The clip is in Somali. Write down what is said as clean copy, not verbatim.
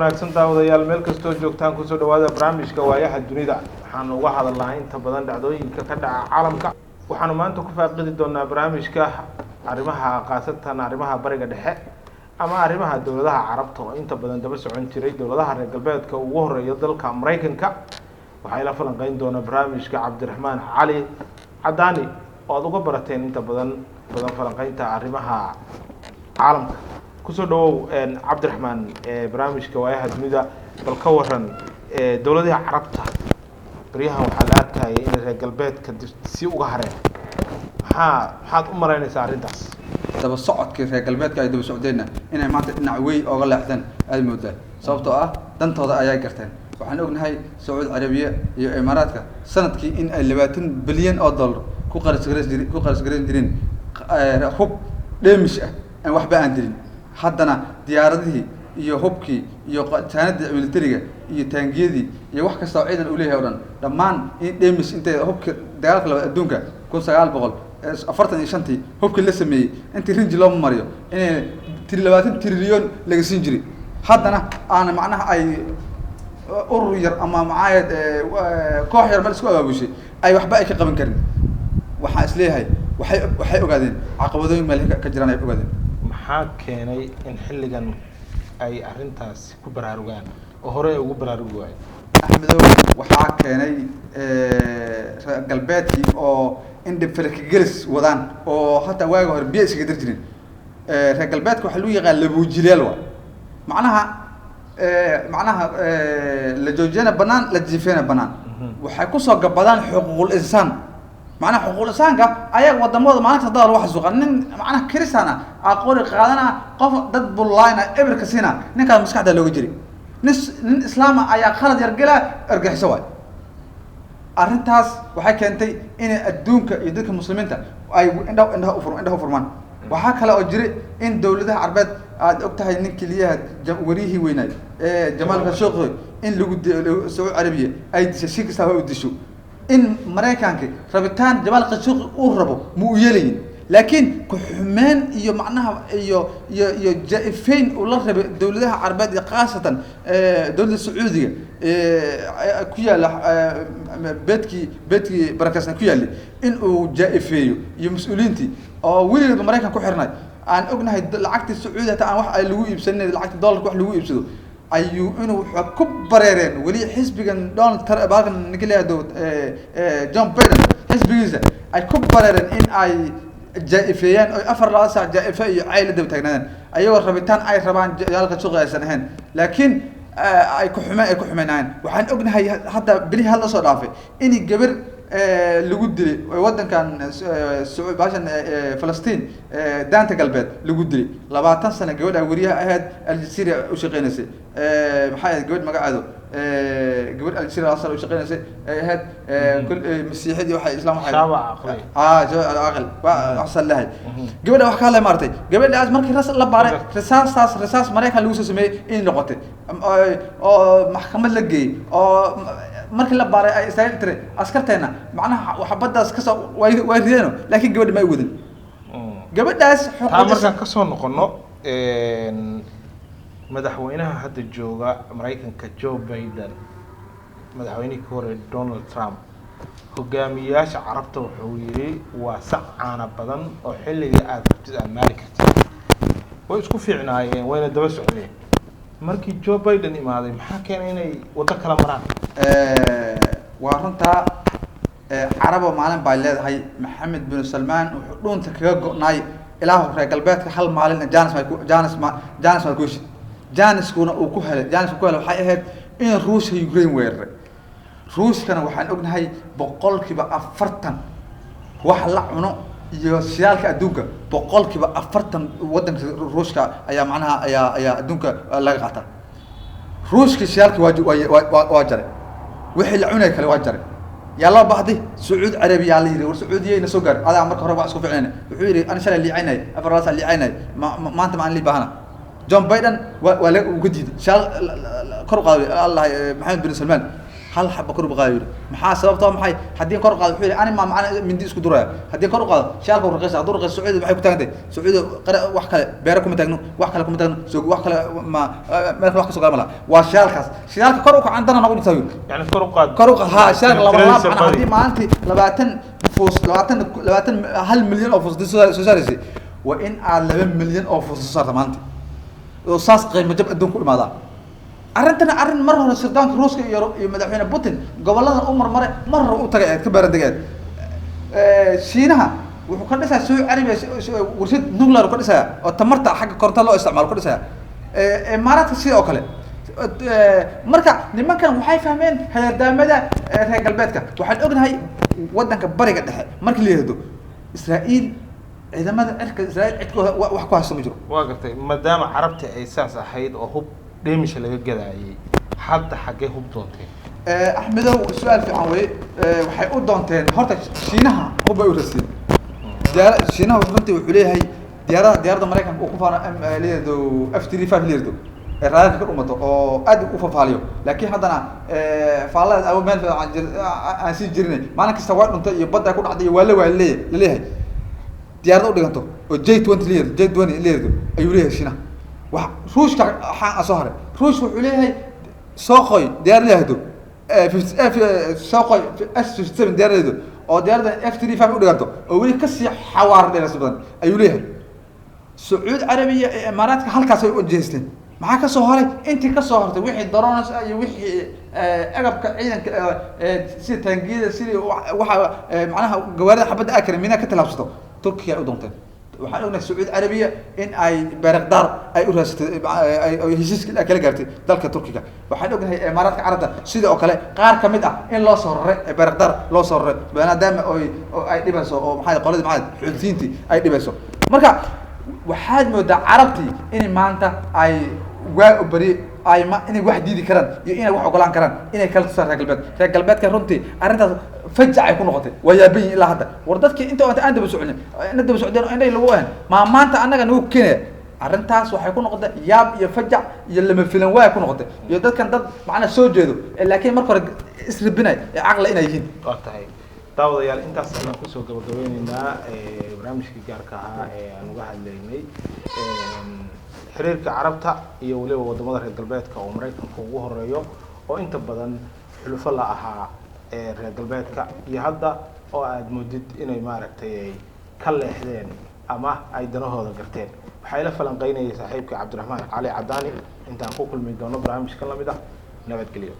wanaagsan daawadayaal meel kastoo joogtaan ku soo dhawaada barnaamijka waayaha dunida waxaan uga hadalnaa inta badan dhacdooyinka ka dhaca caalamka waxaanu maanta ku faaqidi doonaa barnaamijka arrimaha qaasatan arrimaha bariga dhexe ama arrimaha dawladaha carabta oo inta badan daba socon jiray dawladaha reer galbeedka ugu horeeya dalka Mareykanka waxay la falanqeyn doonaa barnaamijka Cabdiraxmaan Cali Cadaani oo uga barateen inta badan falanqeynta arrimaha caalamka kusoo dhawow Cabdiraxmaan barnaamijka waayaha dunida bal ka waran dawladaha carabta bariyahan waxaa la arkayay in reer galbeedka si uga hareen maxaad u maraynaysaa arrintaas daba socodkii reer galbeedka ay daba socdeenna inay maanta dhinac weyn ooga leexdeen aad moodaa sababtoo ah dantooda ayay garteen waxaan ognahay Sacuudi Carabiya iyo Imaaraadka sanadkii in ay 20 bilyan oo dollar ku qarash gareyn hub dheemish ah aan waxba aan dirin haddana diyaaradihii iyo hubkii iyo taanada militariga iyo taangiyadii iyo wax kasta oo ciidan u leeyahay oo dhan dhammaan in dheemish intay hubka dagaalka labada adduunka 1945 hubkii la sameeyay intii rinji loo mariyo in 20 trilyan laga siin jiray haddana aan macnaha ay urur yar ama macaayad koox yar ma isku abaabushay ay waxba ay ka qaban karin waxa isleeyahay waxay ogaadeen caqabadooyin meel ka jiraan ay ogaadeen maxaa keenay in xilligan ay arrintaas ku baraarugaan oo hore ugu baraarugi waayeen axmedow waxaa keenay galbeedkii oo indhafalka gelis wadaan oo hataa waaga hore biyo iskaga dir jirin reer galbeedka waxa lagu yaqaan labuujileel waa macnaha la joojiyana banaan la jiifeena banaan waxay ku soo gabadaan xuquuqul insaan macnaha xuquuqul insaanka ayaga wadamada maalinta dad wax suuqan nin macnaha kristaana aqoon qaadana qof dad bullaayna eberka sina ninka maskaxda looga jiri nin islaam ayaa khalad yar gala argaxiso way arrintaas waxay keentay in adduunka iyo dadka muslimiinta ay indhaha u furmaan waxa kale oo jiray in dawladaha carbeed aad ogtahay nin kaliya wariyihii weynay Jamal Khashoggi in lagu Sacuudi Carabiya ay dishay si kasta u disho in Mareykanka rabitaan Jamal Khashoggi uu rabo mu yeelayn laakiin ku xumeen iyo macnaha iyo jaaifeen oo la rabay dawladaha carbeed iyo qaasatan dawladda Sacuudiga ku yaala beedkii barakaysan ku yaali in uu jaaifeeyo iyo mas'uuliyiintii oo weliba Mareykanka ku xirnay aan ognahay lacagta Sacuudiga aan wax ay lagu iibsanay lacagta dollarka wax lagu iibsado ayuu inuu ku bareereen wali xisbigan Donald Trump baagan ninkaleedo John Biden xisbigiisa ay ku bareereen in ay jaaifeeyaan oo 4 saac jaaife iyo caylada taagnaadeen ayagoo rabitaan ay rabaan yaalka suuqa aysan ahayn laakiin ay ku xumeynayaan waxaan ognahay hadda bili hal soo dhaafay in gabar lagu dilay wadankan Suubaashan Falastiin daanta galbeed lagu dilay 20 sano gabadha wariyaha ahayd Al Jazeera u shaqeynaysa maxay gabadh magacaado gabadh Al Jazeera asal u shaqeynaysa ahayd kul masiixiyad waxa islaam waxa aqal asal lahayd gabadha wax kale maartay gabadhaas markii la baaray risaas Mareykan lagu soo sameeyay in noqotay oo maxkamad la geeyay oo markii la baaray ay Israa'iil tire askarteena macnaha waxbadaas ka soo way rideeno laakiin gabadha ma ay wadin gabadhaas markaan ka soo noqono madaxweynaha hadda jooga Mareykanka Joe Biden madaxweynihii hore Donald Trump hogaamiyaasha carabta wuxuu yiri waa sacaana badan oo xilliga aad rabtid aad maali kartid way isku fiicnaayeen wayna daba socdeen markii Joe Biden imaaday maxaa keenay inay wada kala maraan waa runta carabo maalin bay leedahay Maxamed bin Salman wuxuu doonta kaga go'nay ilaahu reer galbeedka hal maalin Janis ma ku Janiskuna uu ku helay waxay ahayd in Ruushka Ukraine weeraray Ruushkana waxaan ognahay 40% wax la cuno iyo shidaalka adduunka 40% wadanka Ruushka ayaa macnaha ayaa adduunka laga qaata Ruushka shidaalka waa jaray wixii la cunay kale waa jaray yalla baahdi Sacuudi Carabiya la yiri war Sacuudiyayna soo gaar adaa marka hore wax isku fiicnay wuxuu yiri ana shalay liicinay afaraas liicinay maanta ma aan liibahana John Biden waa la ugu diiday shal kor qaaday Allah Maxamed bin Salman hal xaba kor u qaado maxaa sababtoo maxay haddii kor u qaado wuxuu ani ma macna mindi isku duraya haddii kor u qaado shaalka raqiis hadduu raqiis Sacuudi waxay ku taagantay Sacuudi wax kale beero kuma taagno wax kale kuma taagno soo wax kale ma meel wax ka soo gaamala waa shaalkaas shaalka kor u kacan dana nagu taagno yani kor u qaad ha shaalka laba laab haddii maanta 20 فوس 20 هل مليون أو فوس سوساريسي وإن على 2 مليون أو فوس صار مانتي وصاص قيمة جب الدون كل ماذا أرنتنا أرن مرة السودان روسك يمدحون بوتين قبل الله الأمر مرة وتجد كبر دقيقة شينها وكان لسه سوي عربي ورشد نقلر كل ساعة وتمرت حق كورتالو استعمال كل ساعة إمارات الشيء أكله marka nimankan waxay fahmeen hay'adaamada reer galbeedka waxaan ognahay wadanka bariga dhexe markii la yiraahdo Israa'iil ciidamada cirka Israa'iil cidkooda wax ku haysto ma jiro waa gartay maadaama carabta ay saas ahayd oo hub dheemisha laga gadaayay hadda xagee hub doontay axmedow su'aal fiican way waxay u doonteen horta shiinaha hub ay u raseen shiinaha runtii wuxuu leeyahay diyaarada Mareykanka uu ku faano leedo F-35 leedo الرئيس كل أمته أو أدي أوفا فاليو لكن هذانا فالله أو مال عن سجرني ما أنا كستوعب أنت يبدأ يكون عادي ولا ليه ديارته اللي كنتو جي 20 لير جي 20 لير أيوليه شينا روش كحان أصهره روش وعليه ساقي ديار لهدو في ساقي في اس 7 ديار لهدو أو ديار F-35 اللي كنتو أولي كسي حوار ديار سبحان أيوليه سعود عربية إمارات هالكاس يوجهستين maxaa ka soo haray intii ka soo hartay wixii daroonas iyo wixii agabka ciidanka si taangiyada sidii waxa macnaha gawaarida xabada akrimina ka talaabsato Turkiga u doonteen waxaan ognahay Sacuudi Carabiya in ay Barakdar ay u raasatay ay heshiiska kala gaartay dalka Turkiga waxaan ognahay Imaaraadka Carabta sidoo kale qaar kamid ah in loo soo raray Barakdar loo soo raray maadaama ay dhibayso oo maxay qolada maxay xuutiintii ay dhibayso marka waxaad moodaa carabtii in maanta ay waa bari ay ma inay wax diidi karaan iyo inay wax ogolaan karaan inay kala tusaan reer galbeedka runtii arintaas fajac ay ku noqotay wayaabin ilaa hadda war dadkii inta aan daba socodin daba socdeen inay lagu aan ma maanta annaga nagu keenay arintaas waxay ku noqotay yaab iyo fajac iyo lama filan way ku noqotay iyo dadkan dad macna soo jeedo laakiin marka hore isribinay aqla inay yihiin tahay daawadayaal intaas ayaan kusoo gabagabaynaynaa barnaamijkii gaarka ahaa ee aan uga hadlaynay xiriirka carabta iyo waliba wadamada reer galbeedka oo Mareykanka ugu horeeyo oo inta badan xulufo la ahaa reer galbeedka iyo hadda oo aad moodid inay maaragtay ka leexdeen ama ay danahooda garteen waxay la falanqeynayay saaxiibka Cabdiraxmaan Cali Cadaani intaan ku kulmi doono barnaamijkan lamid ah nabadgelyo